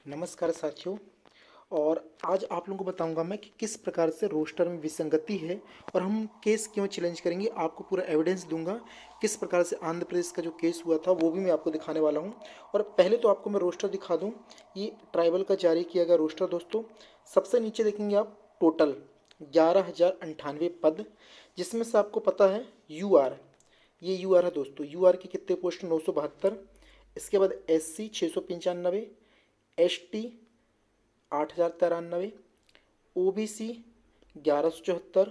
नमस्कार साथियों। और आज आप लोगों को बताऊंगा मैं कि किस प्रकार से रोस्टर में विसंगति है और हम केस क्यों चैलेंज करेंगे। आपको पूरा एविडेंस दूंगा किस प्रकार से आंध्र प्रदेश का जो केस हुआ था वो भी मैं आपको दिखाने वाला हूं। और पहले तो आपको मैं रोस्टर दिखा दूं। ये ट्राइबल का जारी किया गया रोस्टर दोस्तों। सबसे नीचे देखेंगे आप टोटल 11,098 पद, जिसमें से आपको पता है यू आर, ये यू आर है दोस्तों। यू आर की कितने पोस्ट? 972। इसके बाद S C 695, S T 8,093, O B C 1174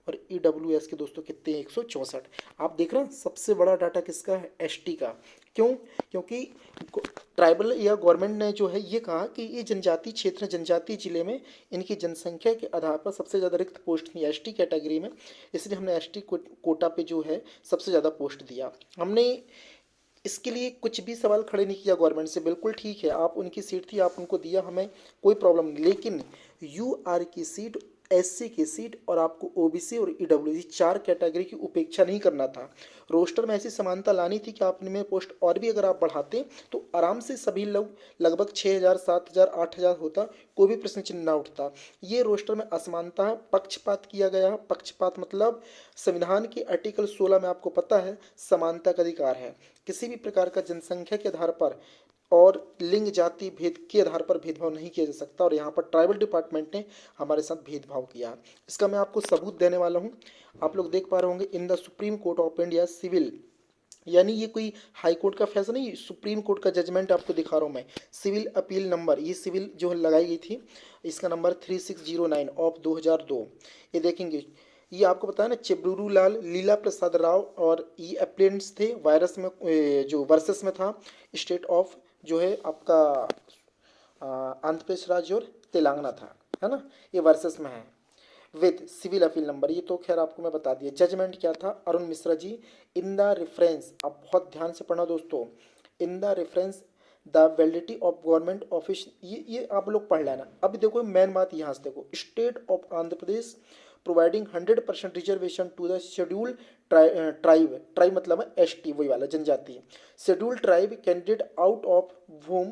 और ई डब्ल्यू एस के दोस्तों कितने? 164। आप देख रहे हैं सबसे बड़ा डाटा किसका है? एस टी का। क्यों? क्योंकि ट्राइबल या गवर्नमेंट ने जो है ये कहा कि ये जनजातीय क्षेत्र, जनजातीय जिले में इनकी जनसंख्या के आधार पर सबसे ज़्यादा रिक्त पोस्ट थी एस टी कैटेगरी में, इसलिए हमने एस टी कोटा पे जो है सबसे ज़्यादा पोस्ट दिया। हमने इसके लिए कुछ भी सवाल खड़े नहीं किया गवर्नमेंट से। बिल्कुल ठीक है, आप उनकी सीट थी, आप उनको दिया, हमें कोई प्रॉब्लम नहीं। लेकिन यू आर की सीट, एस सी की सीट और आपको ओ बी सी और ई डब्ल्यू सी चार कैटेगरी की उपेक्षा नहीं करना था। रोस्टर में ऐसी समानता लानी थी कि आपने में पोस्ट और भी अगर आप बढ़ाते तो आराम से सभी लोग लगभग 6,000, 7,000, 8,000 होता, कोई भी प्रश्न चिन्ह ना उठता। ये रोस्टर में असमानता है, पक्षपात किया गया है। पक्षपात मतलब संविधान के आर्टिकल 16 में आपको पता है समानता का अधिकार है। किसी भी प्रकार का जनसंख्या के आधार पर और लिंग जाति भेद के आधार पर भेदभाव नहीं किया जा सकता, और यहाँ पर ट्राइबल डिपार्टमेंट ने हमारे साथ भेदभाव किया। इसका मैं आपको सबूत देने वाला हूँ। आप लोग देख पा रहे होंगे in the supreme court of India civil, यानी ये कोई हाई कोर्ट का फैसला नहीं, सुप्रीम कोर्ट का जजमेंट आपको दिखा रहा हूँ मैं। सिविल अपील नंबर, ये सिविल जो लगाई गई थी, इसका नंबर 3609 ऑफ 2002। ये देखेंगे, ये आपको बताया ना, चिबरूरू लाल लीला प्रसाद राव, और ये अप्लेंट्स थे वायरस में, जो वर्सेस में था स्टेट ऑफ जो है आपका आंध्र प्रदेश राज्य और तेलंगाना था, है ना। ये वर्सेस में है विद सिविल अपील नंबर। ये तो खैर आपको मैं बता दिया। जजमेंट क्या था? Arun Mishra ji, in the reference, आप बहुत ध्यान से पढ़ना दोस्तों, in the reference the validity of government office, ये आप लोग पढ़ लेना। अब देखो मेन बात यहाँ से देखो, state of Andhra Pradesh providing 100% reservation to the schedule tribe, tribe मतलब है एस टी, वही वाला जनजाति, schedule tribe candidate out of whom,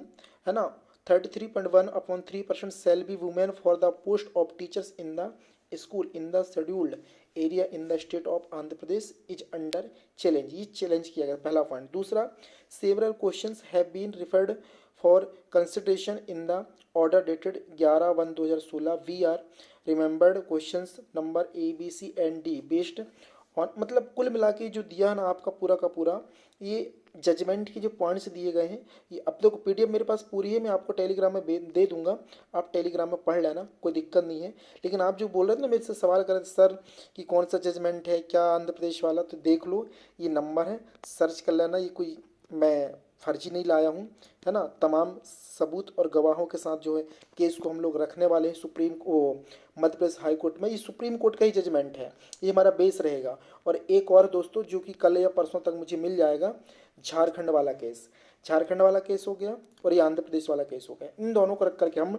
है ना, 33.1/3% shall be women for the post of teachers in the school in the scheduled area in the state of Andhra Pradesh is under challenge। ये challenge किया गया, पहला point. दूसरा, several questions have been referred for consideration in the order dated 11/1/2016। we are remembered questions number A B C and D based on, मतलब कुल मिला के जो दिया ना आपका पूरा का पूरा, ये जजमेंट के जो पॉइंट्स दिए गए हैं, ये अब देखो पीडीएफ मेरे पास पूरी है, मैं आपको टेलीग्राम में दे दूंगा, आप टेलीग्राम में पढ़ लेना, कोई दिक्कत नहीं है। लेकिन आप जो बोल रहे थे ना, मेरे से सवाल कर रहे थे सर कि कौन सा जजमेंट है, क्या आंध्र प्रदेश वाला, तो देख लो, ये नंबर है, सर्च कर लेना। ये कोई मैं फर्जी नहीं लाया हूँ, है ना। तमाम सबूत और गवाहों के साथ जो है केस को हम लोग रखने वाले हैं सुप्रीम को, मध्य प्रदेश हाई कोर्ट में। ये सुप्रीम कोर्ट का ही जजमेंट है, ये हमारा बेस रहेगा। और एक और दोस्तों जो कि कल या परसों तक मुझे मिल जाएगा, झारखंड वाला केस, झारखंड वाला केस हो गया और ये आंध्र प्रदेश वाला केस हो गया। इन दोनों को रख करके हम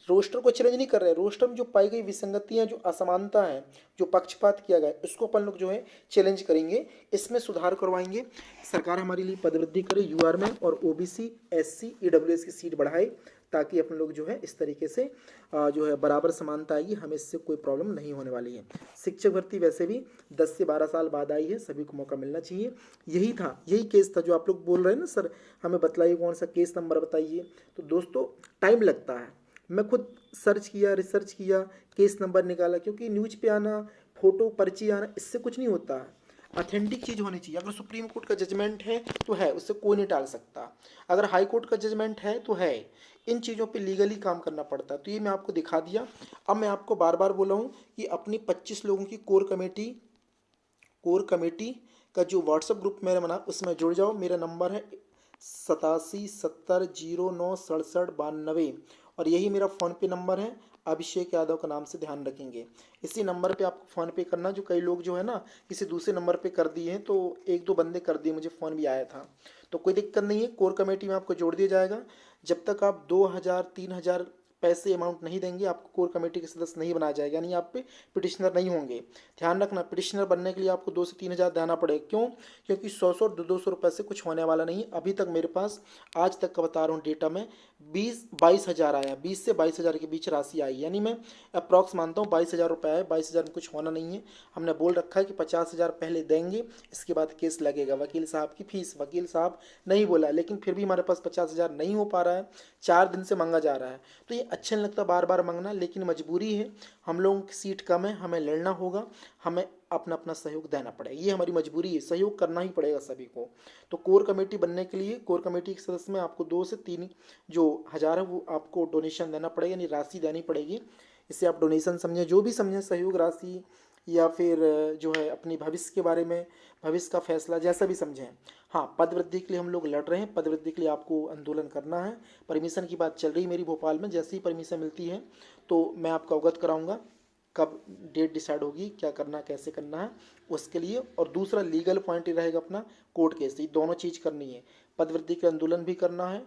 रोस्टर को चैलेंज नहीं कर रहे हैं। रोस्टर में जो पाई गई विसंगतियां, जो असमानता है, जो पक्षपात किया गया, इसको अपन लोग जो है चैलेंज करेंगे, इसमें सुधार करवाएंगे। सरकार हमारे लिए पदवृद्धि करे यूआर में, और ओबीसी, एससी, ईडब्ल्यूएस की सीट बढ़ाए, ताकि अपन लोग जो है इस तरीके से जो है बराबर समानता आएगी, हमें इससे कोई प्रॉब्लम नहीं होने वाली है। शिक्षक भर्ती वैसे भी 10 से 12 साल बाद आई है, सभी को मौका मिलना चाहिए। यही था, यही केस था जो आप लोग बोल रहे हैं ना सर हमें बतलाइए कौन सा केस नंबर बताइए। तो दोस्तों टाइम लगता है, मैं खुद सर्च किया, रिसर्च किया, केस नंबर निकाला, क्योंकि न्यूज पे आना, फोटो पर्ची आना, इससे कुछ नहीं होता है। ऑथेंटिक चीज़ होनी चाहिए। अगर सुप्रीम कोर्ट का जजमेंट है तो है, उससे कोई नहीं टाल सकता। अगर हाई कोर्ट का जजमेंट है तो है। इन चीज़ों पे लीगली काम करना पड़ता है। तो ये मैं आपको दिखा दिया। अब मैं आपको बार बार बोला हूँ कि अपनी 25 लोगों की कोर कमेटी का जो व्हाट्सएप ग्रुप मेरा बना, उसमें जुड़ जाओ। मेरा नंबर है 8770096792, और यही मेरा फ़ोनपे नंबर है। अभिषेक यादव का नाम से ध्यान रखेंगे। इसी नंबर पे आपको फ़ोन पे करना। जो कई लोग जो है ना किसी दूसरे नंबर पे कर दिए हैं, तो एक दो बंदे कर दिए, मुझे फ़ोन भी आया था। तो कोई दिक्कत नहीं है, कोर कमेटी में आपको जोड़ दिया जाएगा। जब तक आप 2,000, 3,000 पैसे अमाउंट नहीं देंगे आपको कोर कमेटी के सदस्य नहीं बनाया जाएगा, यानी आप पे पिटिशनर नहीं होंगे। ध्यान रखना, पिटिशनर बनने के लिए आपको 2 से 3 हज़ार देना पड़ेगा। क्यों? क्योंकि 100-100 200 रुपये से कुछ होने वाला नहीं। अभी तक मेरे पास आज तक का बता रहा हूँ डेटा में 22 हज़ार आया, 20 से 22 हज़ार के बीच राशि आई, यानी मैं अप्रॉक्स मानता हूँ 22 हज़ार रुपये आए। 22 हज़ार में कुछ होना नहीं है। हमने बोल रखा है कि 50 हज़ार पहले देंगे, इसके बाद केस लगेगा। वकील साहब की फीस वकील साहब नहीं बोला, लेकिन फिर भी हमारे पास 50 हज़ार नहीं हो पा रहा है, 4 दिन से मांगा जा रहा है। तो ये अच्छा नहीं लगता बार बार मांगना, लेकिन मजबूरी है। हम लोगों की सीट कम है, हमें लड़ना होगा, हमें अपना अपना सहयोग देना पड़ेगा, ये हमारी मजबूरी है। सहयोग करना ही पड़ेगा सभी को। तो कोर कमेटी बनने के लिए कोर कमेटी के सदस्य में आपको 2 से 3 जो हज़ार है वो आपको डोनेशन देना पड़ेगा, यानी राशि देनी पड़ेगी। इसे आप डोनेशन समझें, जो भी समझें, सहयोग राशि या फिर जो है अपनी भविष्य के बारे में, भविष्य का फैसला, जैसा भी समझें। हाँ, पद वृद्धि के लिए हम लोग लड़ रहे हैं, पद वृद्धि के लिए आपको आंदोलन करना है। परमिशन की बात चल रही मेरी भोपाल में, जैसे ही परमिशन मिलती है तो मैं आपको अवगत कराऊंगा कब डेट डिसाइड होगी, क्या करना कैसे करना है उसके लिए। और दूसरा लीगल पॉइंट ही रहेगा अपना कोर्ट केस, ये दोनों चीज़ करनी है। पद वृद्धि के आंदोलन भी करना है,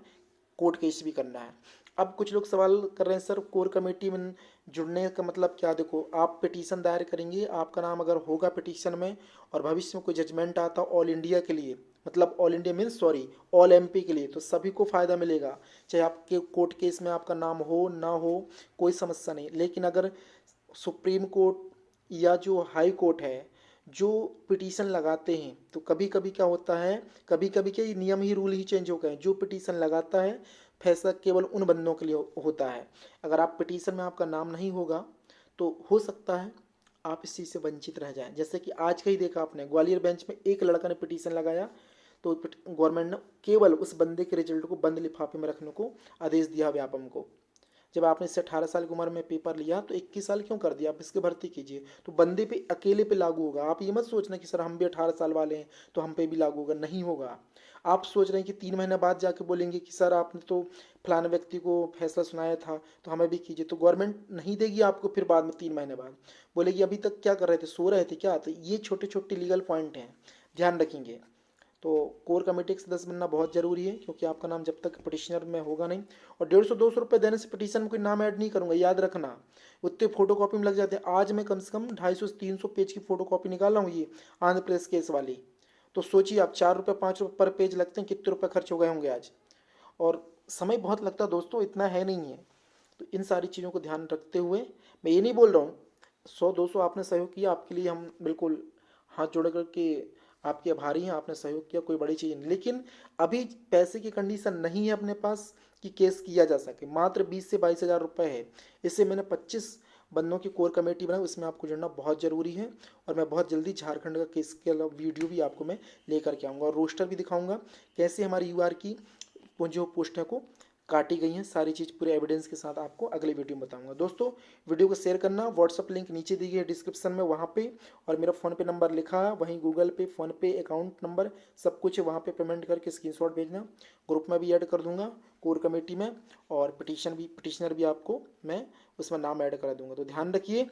कोर्ट केस भी करना है। अब कुछ लोग सवाल कर रहे हैं सर कोर कमेटी में जुड़ने का मतलब क्या? देखो, आप पिटीशन दायर करेंगे, आपका नाम अगर होगा पिटीशन में और भविष्य में कोई जजमेंट आता ऑल इंडिया के लिए, मतलब all India means sorry all MP के लिए, तो सभी को फ़ायदा मिलेगा। चाहे आपके कोर्ट केस में आपका नाम हो ना हो, कोई समस्या नहीं। लेकिन अगर सुप्रीम कोर्ट या जो हाई कोर्ट है जो पिटीशन लगाते हैं, तो कभी कभी क्या होता है, कभी कभी क्या ये नियम ही रूल ही चेंज हो गए। जो पिटीशन लगाता है फैसला केवल उन बंदों के लिए होता है। अगर आप पिटीशन में आपका नाम नहीं होगा तो हो सकता है आप इस चीज़ से वंचित रह जाएं। जैसे कि आज का ही देखा आपने, ग्वालियर बेंच में एक लड़का ने पिटीशन लगाया तो गवर्नमेंट ने केवल उस बंदे के रिजल्ट को बंद लिफाफे में रखने को आदेश दिया व्यापम को। जब आपने इससे 18 साल की उम्र में पेपर लिया तो 21 साल क्यों कर दिया? आप इसके भर्ती कीजिए, तो बंदे पे अकेले पे लागू होगा। आप ये मत सोचना कि सर हम भी 18 साल वाले हैं तो हम पे भी लागू होगा, नहीं होगा। आप सोच रहे हैं कि 3 महीने बाद जाके बोलेंगे कि सर आपने तो फलाने व्यक्ति को फैसला सुनाया था तो हमें भी कीजिए, तो गवर्नमेंट नहीं देगी आपको। फिर बाद में 3 महीने बाद बोलेगी अभी तक क्या कर रहे थे, सो रहे थे क्या? तो ये छोटे छोटे लीगल पॉइंट हैं, ध्यान रखेंगे। तो कोर कमेटी के सदस्य बनना बहुत ज़रूरी है, क्योंकि आपका नाम जब तक पिटिशनर में होगा नहीं। और 150-200 रुपये देने से पिटीशन में कोई नाम ऐड नहीं करूँगा, याद रखना। उतने फोटो कॉपी में लग जाते हैं। आज मैं कम से कम 250 से 300 पेज की फोटो कॉपी निकाल रहा हूँ, ये आंध्र प्रदेश केस वाली। तो सोचिए आप 4 रुपये 5 रुपये पर पेज लगते हैं, कितने रुपये खर्च हो गए होंगे आज। और समय बहुत लगता है दोस्तों, इतना है नहीं है। तो इन सारी चीज़ों को ध्यान रखते हुए मैं ये नहीं बोल रहा हूँ 100-200 आपने सहयोग किया, आपके लिए हम बिल्कुल हाथ जोड़ करके आपके आभारी हैं, आपने सहयोग किया, कोई बड़ी चीज़ नहीं। लेकिन अभी पैसे की कंडीशन नहीं है अपने पास कि केस किया जा सके। मात्र 20 से 22 हज़ार रुपये है। इससे मैंने 25 बंदों की कोर कमेटी बनाई, उसमें आपको जुड़ना बहुत ज़रूरी है। और मैं बहुत जल्दी झारखंड का केस के वीडियो भी आपको मैं लेकर के आऊँगा और रोस्टर भी दिखाऊँगा कैसे हमारी यूआर की जो पोस्टें को काटी गई हैं। सारी चीज़ पूरे एविडेंस के साथ आपको अगले वीडियो में बताऊंगा। दोस्तों, वीडियो को शेयर करना, व्हाट्सअप लिंक नीचे दी गई है डिस्क्रिप्शन में, वहाँ पे, और मेरा फ़ोन पे नंबर लिखा है, वहीं गूगल पे, फ़ोन पे अकाउंट नंबर सब कुछ है, वहाँ पे पेमेंट करके स्क्रीनशॉट भेजना। ग्रुप में भी ऐड कर दूंगा कोर कमेटी में, और पिटिशनर भी आपको मैं उसमें नाम ऐड करा दूंगा। तो ध्यान रखिए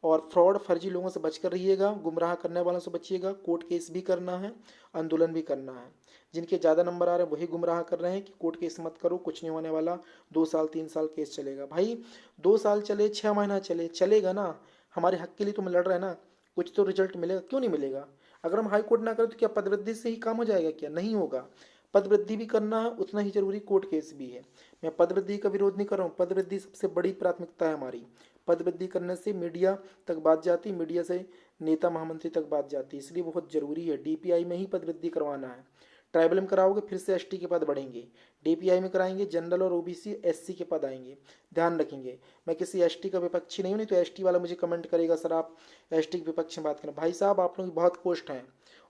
और फ्रॉड फर्जी लोगों से बचकर रहिएगा, गुमराह करने वालों से बचिएगा। कोर्ट केस भी करना है, आंदोलन भी करना है। जिनके ज़्यादा नंबर आ रहे हैं वही गुमराह कर रहे हैं कि कोर्ट केस मत करो, कुछ नहीं होने वाला, 2 साल 3 साल केस चलेगा। भाई 2 साल चले, 6 महीना चले, चलेगा ना, हमारे हक के लिए तुम लड़ रहे हैं ना, कुछ तो रिजल्ट मिलेगा, क्यों नहीं मिलेगा? अगर हम हाई कोर्ट ना करें तो क्या पदवृद्धि से ही काम हो जाएगा? क्या नहीं होगा। पद वृद्धि भी करना है, उतना ही जरूरी कोर्ट केस भी है। मैं पद वृद्धि का विरोध नहीं कर रहा हूँ, पद वृद्धि सबसे बड़ी प्राथमिकता है हमारी। पद वृद्धि करने से मीडिया तक बात जाती, मीडिया से नेता महामंत्री तक बात जाती, इसलिए बहुत ज़रूरी है। डीपीआई में ही पद वृद्धि करवाना है। ट्राइबल में कराओगे फिर से एसटी के पद बढ़ेंगे, डीपीआई में कराएंगे जनरल और ओबीसी एससी के पद आएंगे। ध्यान रखेंगे, मैं किसी एसटी का विपक्षी नहीं हूँ, नहीं तो एसटी वाला मुझे कमेंट करेगा सर आप एसटी के विपक्ष में बात करें। भाई साहब, आप लोगों की बहुत पोस्ट हैं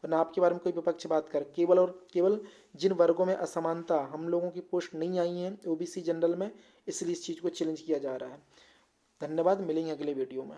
और ना आपके बारे में कोई विपक्ष बात कर। केवल और केवल जिन वर्गों में असमानता, हम लोगों की पोस्ट नहीं आई हैं ओबीसी जनरल में, इसलिए इस चीज़ को चैलेंज किया जा रहा है। धन्यवाद, मिलेंगे अगले वीडियो में।